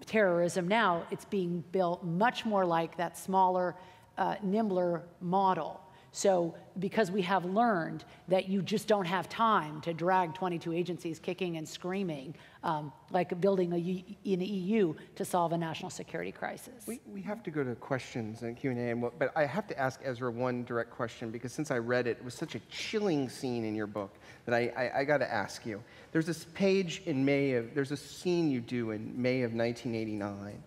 terrorism now, it's being built much more like that smaller, nimbler model. So because we have learned that you just don't have time to drag 22 agencies kicking and screaming, like building an EU to solve a national security crisis. We have to go to questions and Q&A, but I have to ask Ezra one direct question, because since I read it, it was such a chilling scene in your book that I got to ask you. There's this page in there's a scene you do in May of 1989.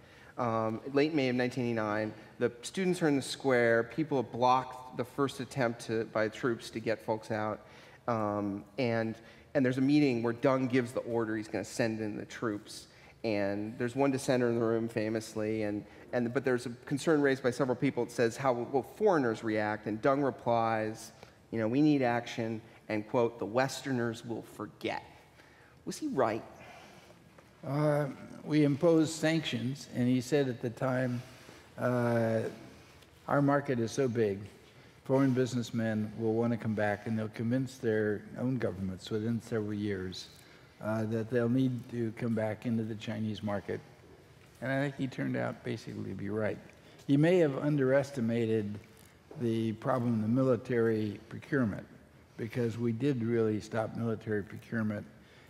Late May of 1989, the students are in the square, people have blocked the first attempt by troops to get folks out, and there's a meeting where Dung gives the order he's going to send in the troops, and there's one dissenter in the room famously, but there's a concern raised by several people that says how will foreigners react, and Dung replies, we need action, and quote, the Westerners will forget. Was he right? We imposed sanctions, and he said at the time, our market is so big, foreign businessmen will want to come back, and they'll convince their own governments within several years that they'll need to come back into the Chinese market. And I think he turned out basically to be right. He may have underestimated the problem in the military procurement, because we did really stop military procurement,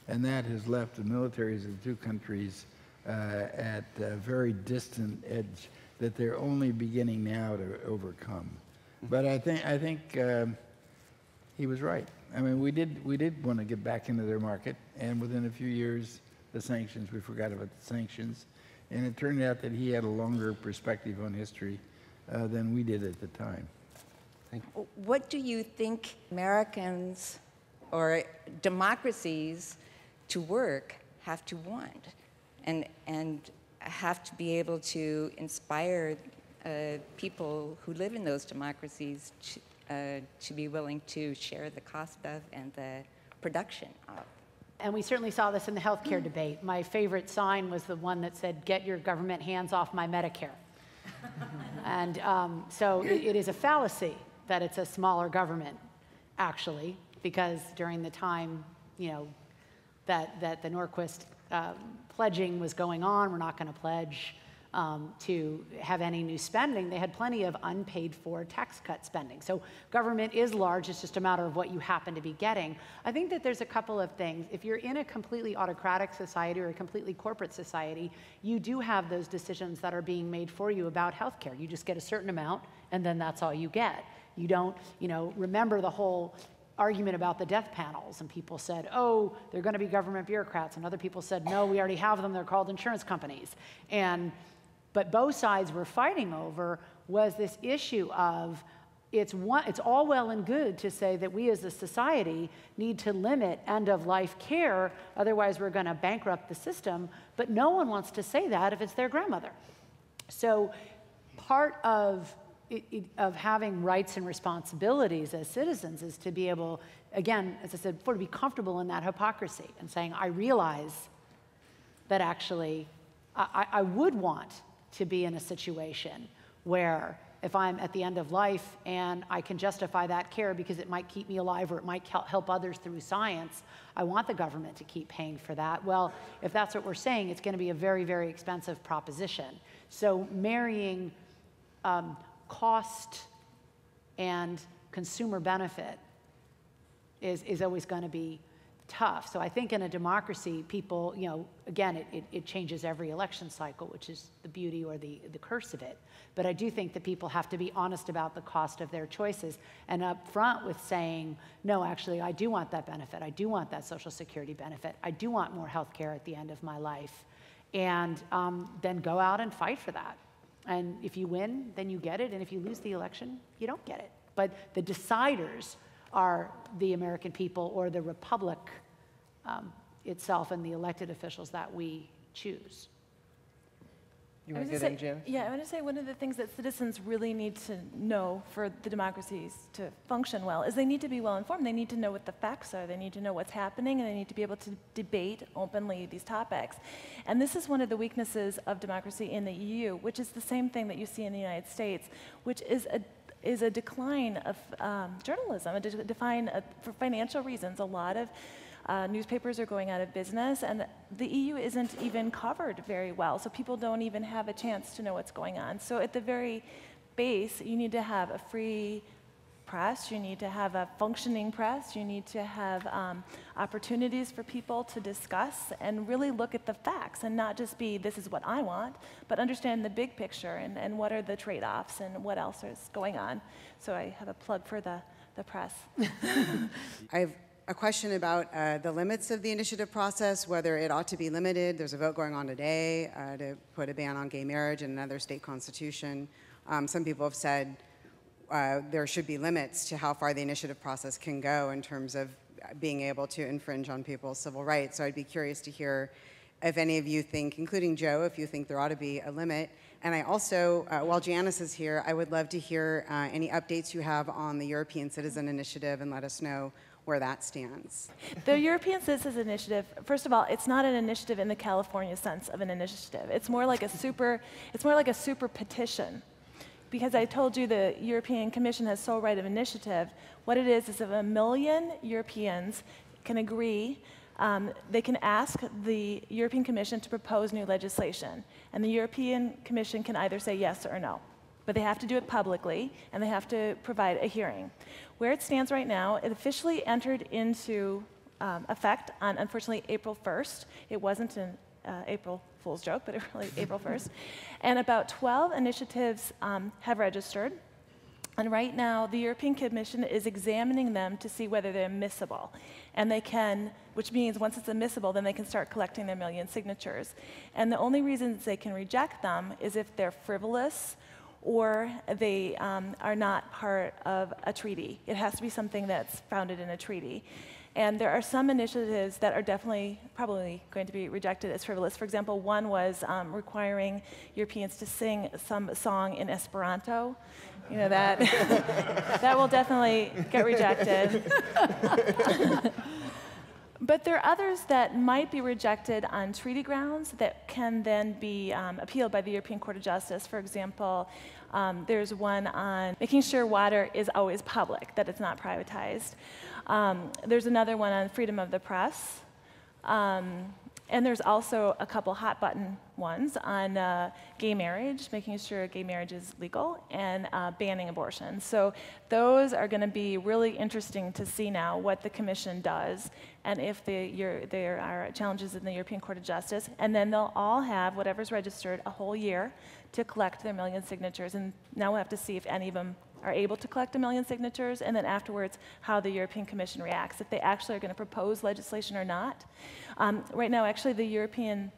and that has left the militaries of the two countries at a very distant edge that they're only beginning now to overcome. But I think he was right. I mean, we did want to get back into their market, and within a few years, we forgot about the sanctions, and it turned out that he had a longer perspective on history than we did at the time. Thank you. What do you think Americans or democracies to work have to want, and have to be able to inspire people who live in those democracies to be willing to share the cost of and the production of? And we certainly saw this in the healthcare debate. My favorite sign was the one that said, "Get your government hands off my Medicare." And so it is a fallacy that it's a smaller government, actually, because during the time, that the Norquist pledging was going on, we're not going to pledge to have any new spending. They had plenty of unpaid for tax cut spending. So government is large, it's just a matter of what you happen to be getting. I think that there's a couple of things. If you're in a completely autocratic society or a completely corporate society, you do have those decisions that are being made for you about healthcare. You just get a certain amount, and then that's all you get. You don't, remember the whole argument about the death panels, and people said, oh, they're going to be government bureaucrats, and other people said, no, we already have them, they're called insurance companies. But both sides were fighting over was this issue of it's all well and good to say that we as a society need to limit end-of-life care, otherwise we're going to bankrupt the system, but no one wants to say that if it's their grandmother. So part of having rights and responsibilities as citizens is to be able, again, as I said before, to be comfortable in that hypocrisy and saying, I realize that actually I would want to be in a situation where if I'm at the end of life and I can justify that care because it might keep me alive or it might help others through science, I want the government to keep paying for that. Well, if that's what we're saying, it's going to be a very, very expensive proposition. So marrying cost and consumer benefit is always going to be tough. So I think in a democracy, people, again, it changes every election cycle, which is the beauty or the curse of it. But I do think that people have to be honest about the cost of their choices and upfront with saying, no, actually, I do want that benefit. I do want that Social Security benefit. I do want more health care at the end of my life. And then go out and fight for that. And if you win, then you get it. And if you lose the election, you don't get it. But the deciders are the American people or the republic itself and the elected officials that we choose. You want to get in, Janice? Yeah, I want to say one of the things that citizens really need to know for the democracies to function well is they need to be well informed. They need to know what the facts are. They need to know what's happening, and they need to be able to debate openly these topics. And this is one of the weaknesses of democracy in the EU, which is the same thing that you see in the United States, which is a decline of journalism, a decline for financial reasons. A lot of newspapers are going out of business, and the EU isn't even covered very well, so people don't even have a chance to know what's going on. So at the very base, you need to have a free press, you need to have a functioning press, you need to have opportunities for people to discuss and really look at the facts and not just be, this is what I want, but understand the big picture and what are the trade-offs and what else is going on. So I have a plug for the press. I have a question about the limits of the initiative process, whether it ought to be limited. There's a vote going on today to put a ban on gay marriage in another state constitution. Some people have said there should be limits to how far the initiative process can go in terms of being able to infringe on people's civil rights. So I'd be curious to hear if any of you think, including Joe, if you think there ought to be a limit. And I also, while Janice is here, I would love to hear any updates you have on the European Citizen Initiative and let us know where that stands. The European Citizens Initiative, first of all, it's not an initiative in the California sense of an initiative. It's more like a super petition. Because I told you the European Commission has sole right of initiative, what it is if 1 million Europeans can agree, they can ask the European Commission to propose new legislation. And the European Commission can either say yes or no. But they have to do it publicly, and they have to provide a hearing. Where it stands right now, it officially entered into effect on, unfortunately, April 1st. It wasn't an April Fool's joke, but it really April 1st. And about 12 initiatives have registered. And right now, the European Commission is examining them to see whether they're admissible. And they can, which means once it's admissible, then they can start collecting their 1 million signatures. And the only reasons they can reject them is if they're frivolous or they are not part of a treaty. It has to be something that's founded in a treaty. And there are some initiatives that are definitely probably going to be rejected as frivolous. For example, one was requiring Europeans to sing some song in Esperanto. You know, that, that will definitely get rejected. But there are others that might be rejected on treaty grounds that can then be appealed by the European Court of Justice. For example, there's one on making sure water is always public, that it's not privatized. There's another one on freedom of the press. And there's also a couple hot button ones on gay marriage, making sure gay marriage is legal, and banning abortion. So those are going to be really interesting to see now what the Commission does, and if there are challenges in the European Court of Justice. And then they'll all have, whatever's registered, a whole year to collect their 1 million signatures. And now we'll have to see if any of them are able to collect 1 million signatures, and then afterwards how the European Commission reacts, if they actually are going to propose legislation or not. Right now, actually, the European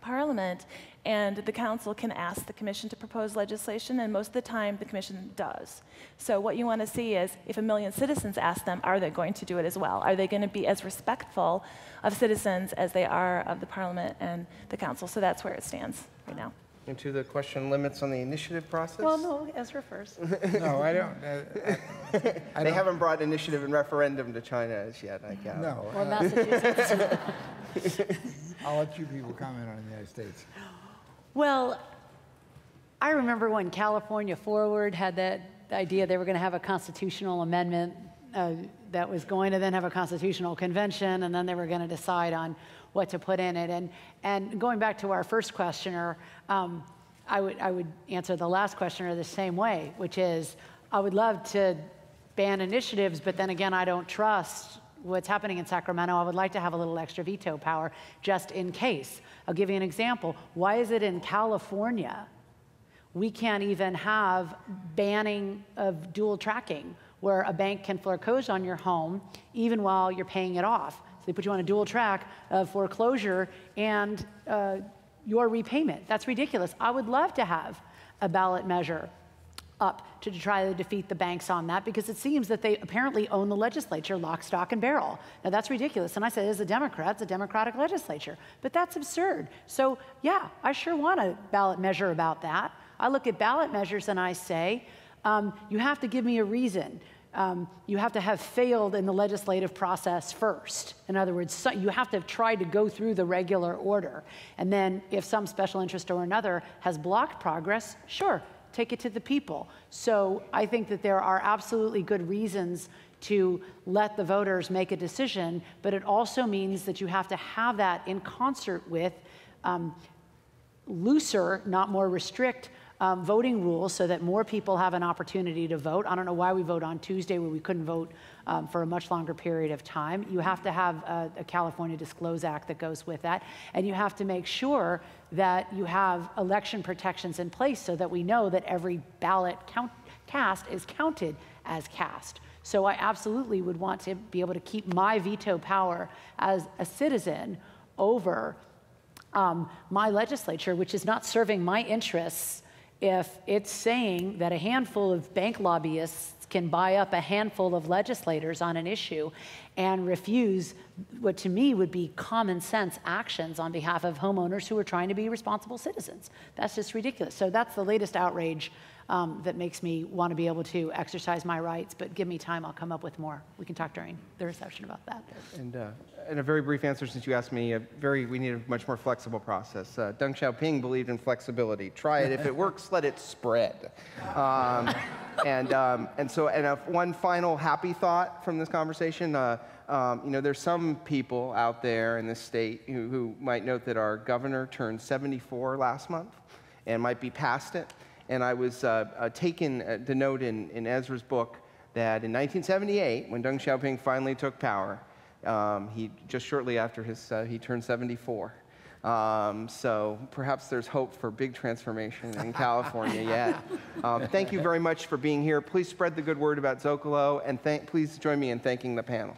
Parliament and the Council can ask the Commission to propose legislation, and most of the time the Commission does. So what you want to see is, if 1 million citizens ask them, are they going to do it as well? Are they going to be as respectful of citizens as they are of the Parliament and the Council? So that's where it stands right now. And to the question limits on the initiative process? Well, no, Ezra first. No, I don't. They haven't brought initiative and referendum to China as yet, I guess. No. Or Massachusetts. I'll let you people comment on the United States. Well, I remember when California Forward had that idea they were going to have a constitutional amendment that was going to then have a constitutional convention, and then they were going to decide on what to put in it. And going back to our first questioner, I would answer the last questioner the same way, which is I would love to ban initiatives, but then again, I don't trust what's happening in Sacramento. I would like to have a little extra veto power just in case. I'll give you an example. Why is it in California we can't even have banning of dual tracking, where a bank can foreclose on your home even while you're paying it off? So they put you on a dual track of foreclosure and your repayment. That's ridiculous. I would love to have a ballot measure up to try to defeat the banks on that, because it seems that they apparently own the legislature lock, stock, and barrel. Now that's ridiculous. And I say, as a Democrat, it's a Democratic legislature, but that's absurd. So yeah, I sure want a ballot measure about that. I look at ballot measures and I say, you have to give me a reason. You have to have failed in the legislative process first. In other words, you have to have tried to go through the regular order. And then if some special interest or another has blocked progress, sure, take it to the people. So I think that there are absolutely good reasons to let the voters make a decision, but it also means that you have to have that in concert with looser, not more restrict, voting rules so that more people have an opportunity to vote. I don't know why we vote on Tuesday where we couldn't vote for a much longer period of time. You have to have a California Disclose Act that goes with that. And you have to make sure that you have election protections in place so that we know that every ballot cast is counted as cast. So I absolutely would want to be able to keep my veto power as a citizen over my legislature, which is not serving my interests, if it's saying that a handful of bank lobbyists can buy up a handful of legislators on an issue and refuse what to me would be common sense actions on behalf of homeowners who are trying to be responsible citizens. That's just ridiculous. So that's the latest outrage that makes me want to be able to exercise my rights, but give me time, I'll come up with more. We can talk during the reception about that. And a very brief answer, since you asked me, we need a much more flexible process. Deng Xiaoping believed in flexibility. Try it. If it works, let it spread. One final happy thought from this conversation. There's some people out there in this state who might note that our governor turned 74 last month and might be past it. And I was taken to note in Ezra's book that in 1978, when Deng Xiaoping finally took power, just shortly after he turned 74. So perhaps there's hope for big transformation in California yet. Thank you very much for being here. Please spread the good word about Zocalo, and please join me in thanking the panel.